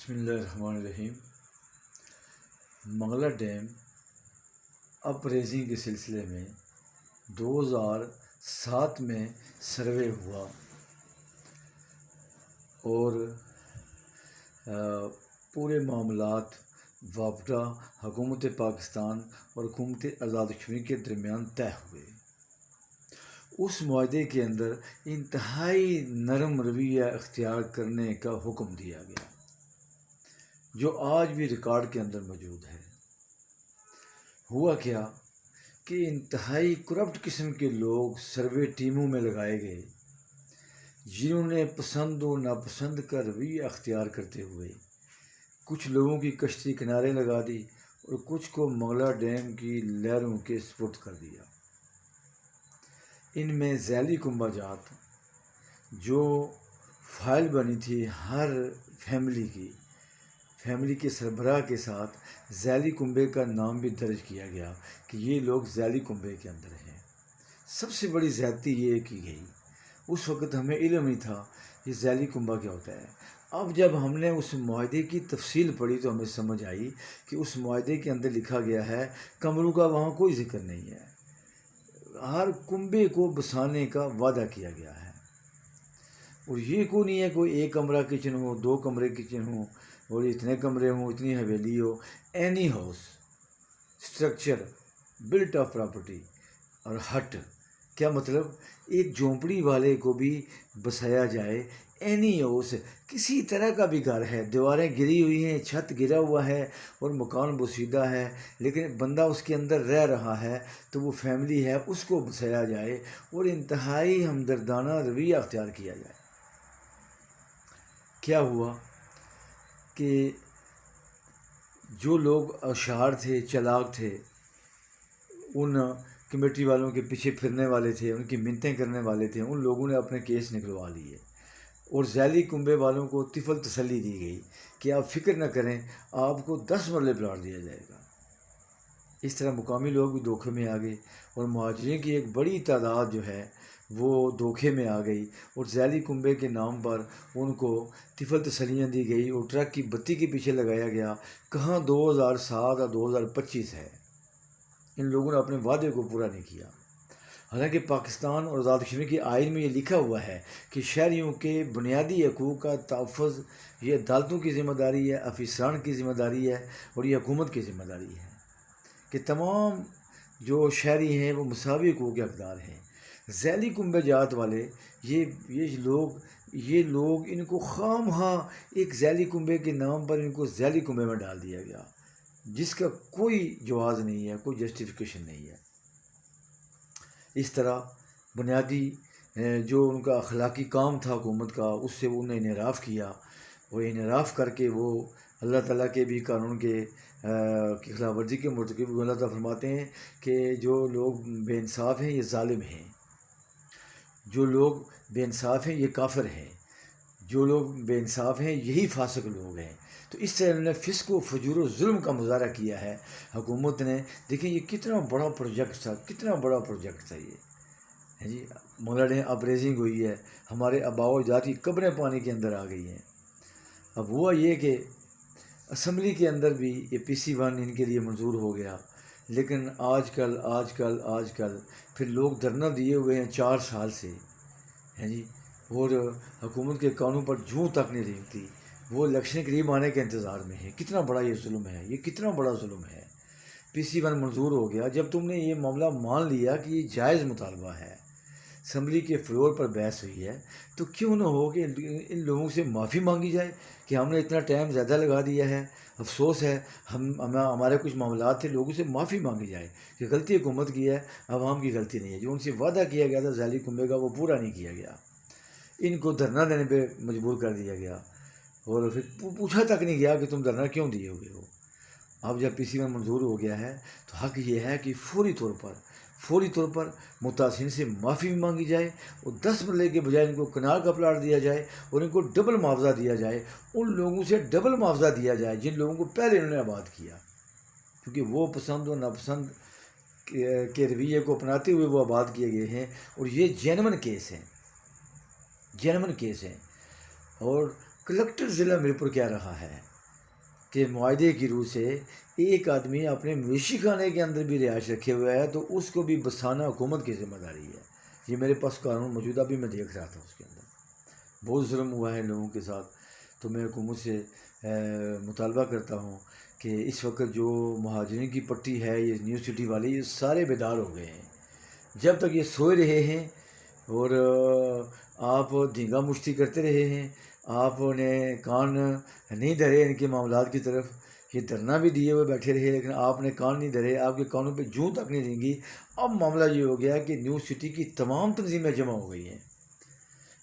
بسم اللہ الرحمن الرحیم۔ منگلا ڈیم اپ ریزنگ کے سلسلے میں 2007 میں سروے ہوا اور پورے معاملات وابڈہ حکومت پاکستان اور حکومت آزاد کشمیر کے درمیان طے ہوئے۔ اس معاہدے کے اندر انتہائی نرم رویہ اختیار کرنے کا حکم دیا گیا، جو آج بھی ریکارڈ کے اندر موجود ہے۔ ہوا کیا کہ انتہائی کرپٹ قسم کے لوگ سروے ٹیموں میں لگائے گئے، جنہوں نے پسند و ناپسند کا رویہ اختیار کرتے ہوئے کچھ لوگوں کی کشتی کنارے لگا دی اور کچھ کو منگلا ڈیم کی لہروں کے سپرد کر دیا۔ ان میں ذیلی کنبہ جات جو فائل بنی تھی ہر فیملی کے سربراہ کے ساتھ ذیلی کنبے کا نام بھی درج کیا گیا کہ یہ لوگ ذیلی کنبے کے اندر ہیں۔ سب سے بڑی زیادتی یہ کی گئی، اس وقت ہمیں علم نہیں تھا یہ ذیلی کنبہ کیا ہوتا ہے۔ اب جب ہم نے اس معاہدے کی تفصیل پڑھی تو ہمیں سمجھ آئی کہ اس معاہدے کے اندر لکھا گیا ہے کمروں کا وہاں کوئی ذکر نہیں ہے، ہر کنبے کو بسانے کا وعدہ کیا گیا ہے۔ اور یہ کوئی نہیں ہے کوئی ایک کمرہ کچن ہو، 2 کمرے کچن ہو اور اتنے کمرے ہوں، اتنی حویلی ہو۔ Any house structure built of property اور ہٹ، کیا مطلب ایک جھونپڑی والے کو بھی بسایا جائے۔ اینی ہاؤس کسی طرح کا بھی گھر ہے، دیواریں گری ہوئی ہیں، چھت گرا ہوا ہے اور مکان بسیدہ ہے، لیکن بندہ اس کے اندر رہ رہا ہے تو وہ فیملی ہے، اس کو بسایا جائے اور انتہائی ہمدردانہ رویہ اختیار کیا جائے۔ کیا ہوا کہ جو لوگ ہوشیار تھے، چالاک تھے، ان کمیٹی والوں کے پیچھے پھرنے والے تھے، ان کی منتیں کرنے والے تھے، ان لوگوں نے اپنے کیس نکلوا لیے اور ذیلی کنبے والوں کو طفل تسلی دی گئی کہ آپ فکر نہ کریں، آپ کو 10 مرلے پلاٹ دیا جائے گا۔ اس طرح مقامی لوگ بھی دھوکے میں آ گئے اور مہاجرین کی ایک بڑی تعداد جو ہے وہ دھوکے میں آ گئی اور ذیلی کنبے کے نام پر ان کو طفل تسلیاں دی گئی اور ٹرک کی بتی کے پیچھے لگایا گیا۔ کہاں 2007 اور 2025 ہے، ان لوگوں نے اپنے وعدے کو پورا نہیں کیا۔ حالانکہ پاکستان اور آزاد کشمیر کے آئین میں یہ لکھا ہوا ہے کہ شہریوں کے بنیادی حقوق کا تحفظ یہ عدالتوں کی ذمہ داری ہے، افسران کی ذمہ داری ہے اور یہ حکومت کی ذمہ داری ہے کہ تمام جو شہری ہیں وہ مساوی حقوق کے حقدار ہیں۔ ذیلی کنبے جات والے یہ لوگ ان کو خواہ مخواہ ایک ذیلی کنبے کے نام پر ان کو ذیلی کنبے میں ڈال دیا گیا، جس کا کوئی جواز نہیں ہے، کوئی جسٹیفیکیشن نہیں ہے۔ اس طرح بنیادی جو ان کا اخلاقی کام تھا حکومت کا، اس سے انہیں انحراف کیا اور انحراف کر کے وہ اللہ تعالیٰ کے بھی قانون کی خلاف ورزی کے مرتکب۔ اللہ تعالیٰ فرماتے ہیں کہ جو لوگ بے انصاف ہیں یہ ظالم ہیں، جو لوگ بے انصاف ہیں یہ کافر ہیں، جو لوگ بے انصاف ہیں یہی فاسق لوگ ہیں۔ تو اس طرح انہوں نے فسق و فجور و ظلم کا مظاہرہ کیا ہے حکومت نے۔ دیکھیں یہ کتنا بڑا پروجیکٹ تھا یہ ہے جی۔ منگلا ڈیم اپ ریزنگ ہوئی ہے، ہمارے آباء و اجداد کی قبریں پانی کے اندر آ گئی ہیں۔ اب ہوا یہ کہ اسمبلی کے اندر بھی یہ PC1 ان کے لیے منظور ہو گیا، لیکن آج کل پھر لوگ دھرنا دیے ہوئے ہیں 4 سال سے ہیں جی، اور حکومت کے قانون پر جوں تک نہیں ریگتی، وہ الیکشن قریب آنے کے انتظار میں ہے۔ کتنا بڑا یہ ظلم ہے، یہ کتنا بڑا ظلم ہے۔ PC1 منظور ہو گیا، جب تم نے یہ معاملہ مان لیا کہ یہ جائز مطالبہ ہے، اسمبلی کے فلور پر بحث ہوئی ہے، تو کیوں نہ ہو کہ ان لوگوں سے معافی مانگی جائے کہ ہم نے اتنا ٹائم زیادہ لگا دیا ہے، افسوس ہے، ہمارے کچھ معاملات تھے، لوگوں سے معافی مانگی جائے کہ غلطی حکومت کی ہے، عوام کی غلطی نہیں ہے۔ جو ان سے وعدہ کیا گیا تھا ذیلی کنبے کا وہ پورا نہیں کیا گیا، ان کو دھرنا دینے پہ مجبور کر دیا گیا اور پھر پوچھا تک نہیں گیا کہ تم دھرنا کیوں دیے ہوئے ہو۔ اب جب PC1 منظور ہو گیا ہے تو حق یہ ہے کہ فوری طور پر متاثرین سے معافی بھی مانگی جائے اور 10 مرلے کے بجائے ان کو کنال کا پلاٹ دیا جائے اور ان کو ڈبل معاوضہ دیا جائے، ان لوگوں سے ڈبل معاوضہ دیا جائے جن لوگوں کو پہلے انہوں نے آباد کیا، کیونکہ وہ پسند و ناپسند کے رویے کو اپناتے ہوئے وہ آباد کیے گئے ہیں اور یہ جینون کیس ہیں۔ اور کلکٹر ضلع میرپور کہہ رہا ہے کہ معاہدے کی روح سے ایک آدمی اپنے مویشی خانے کے اندر بھی رہائش رکھے ہوا ہے تو اس کو بھی بسانا حکومت کی ذمہ داری ہے. یہ میرے پاس قانون موجودہ بھی میں دیکھ رہا تھا، اس کے اندر بہت ظلم ہوا ہے لوگوں کے ساتھ. تو میں حکومت سے مطالبہ کرتا ہوں کہ اس وقت جو مہاجرین کی پٹی ہے، یہ نیو سٹی والے، یہ سارے بیدار ہو گئے ہیں. جب تک یہ سوئے رہے ہیں اور آپ دھینگا مشتی کرتے رہے ہیں، آپ نے کان نہیں دھرے ان کے معاملات کی طرف، یہ دھرنا بھی دیے ہوئے بیٹھے رہے لیکن آپ نے کان نہیں دھرے، آپ کے کانوں پہ جوں تک نہیں دیں گی. اب معاملہ یہ ہو گیا کہ نیو سٹی کی تمام تنظیمیں جمع ہو گئی ہیں.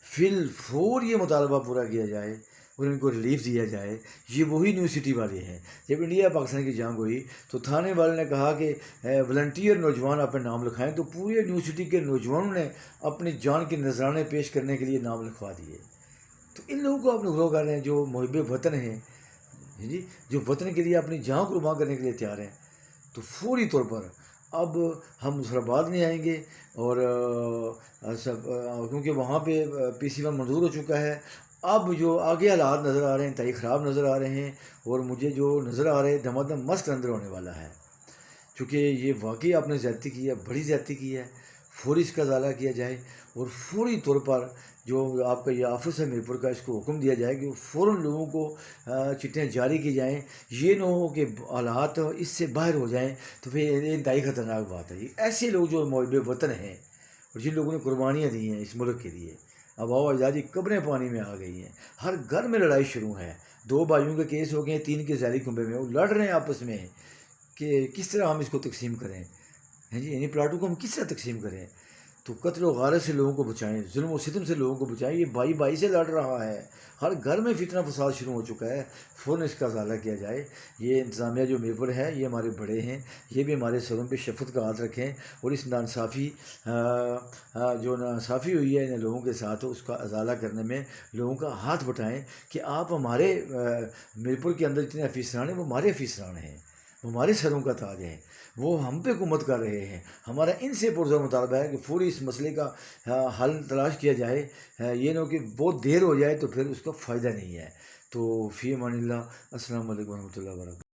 فی الفور یہ مطالبہ پورا کیا جائے اور ان کو ریلیف دیا جائے. یہ وہی نیو سٹی والے ہیں. جب انڈیا پاکستان کی جنگ ہوئی تو تھانے والے نے کہا کہ والنٹیئر نوجوان اپنے نام لکھائیں، تو پورے نیو سٹی کے نوجوانوں نے اپنی جان کے نذرانے پیش کرنے کے لیے نام لکھوا دیے. تو ان لوگوں کو آپ گروہ کر رہے ہیں جو محب وطن ہیں، جی، جو وطن کے لیے اپنی جان قربان کرنے کے لیے تیار ہیں. تو فوری طور پر اب ہم مظفرآباد نہیں آئیں گے، اور کیونکہ وہاں پہ PC 1 منظور ہو چکا ہے. اب جو آگے حالات نظر آ رہے ہیں انتہائی خراب نظر آ رہے ہیں، اور مجھے جو نظر آ رہے ہیں دم دم مست اندر ہونے والا ہے. چونکہ یہ واقعی آپ نے زیادتی کی ہے، بڑی زیادتی کی ہے. فوری اس کا ازالہ کیا جائے، اور فوری طور پر جو آپ کا یہ آفس ہے میرپور کا، اس کو حکم دیا جائے کہ فوراً لوگوں کو چٹھیاں جاری کی جائیں. یہ نہ ہو کہ حالات اس سے باہر ہو جائیں تو پھر یہ انتہائی خطرناک بات ہے. یہ ایسے لوگ جو محب وطن ہیں اور جن لوگوں نے قربانیاں دی ہیں اس ملک کے لیے، اب آؤ آزادی قبریں پانی میں آ گئی ہیں. ہر گھر میں لڑائی شروع ہے. 2 بھائیوں کے کیس ہو گئے ہیں، 3 کے ذیلی کنبے میں، وہ لڑ رہے ہیں آپس میں کہ کس طرح ہم اس کو تقسیم کریں. جی، یعنی پلاٹوں کو ہم کس طرح تقسیم کریں. تو قتل و غارت سے لوگوں کو بچائیں، ظلم و ستم سے لوگوں کو بچائیں. یہ بھائی بھائی سے لڑ رہا ہے، ہر گھر میں فتنہ فساد شروع ہو چکا ہے. فوراً اس کا ازالہ کیا جائے. یہ انتظامیہ جو میپر ہے، یہ ہمارے بڑے ہیں، یہ بھی ہمارے سروں پہ شفقت کا ہاتھ رکھیں، اور اس ناانصافی جو ناانصافی ہوئی ہے ان لوگوں کے ساتھ، اس کا ازالہ کرنے میں لوگوں کا ہاتھ بٹائیں. کہ آپ ہمارے میرپور کے اندر جتنے افیسران ہیں وہ ہمارے افیسران ہیں، وہ ہمارے سروں کا تاج ہیں، وہ ہم پہ حکومت کر رہے ہیں. ہمارا ان سے پرزور مطالبہ ہے کہ فوری اس مسئلے کا حل تلاش کیا جائے. یہ نہ ہو کہ بہت دیر ہو جائے تو پھر اس کا فائدہ نہیں ہے. تو فی امان اللہ. السلام علیکم ورحمۃ اللہ وبرکاتہ.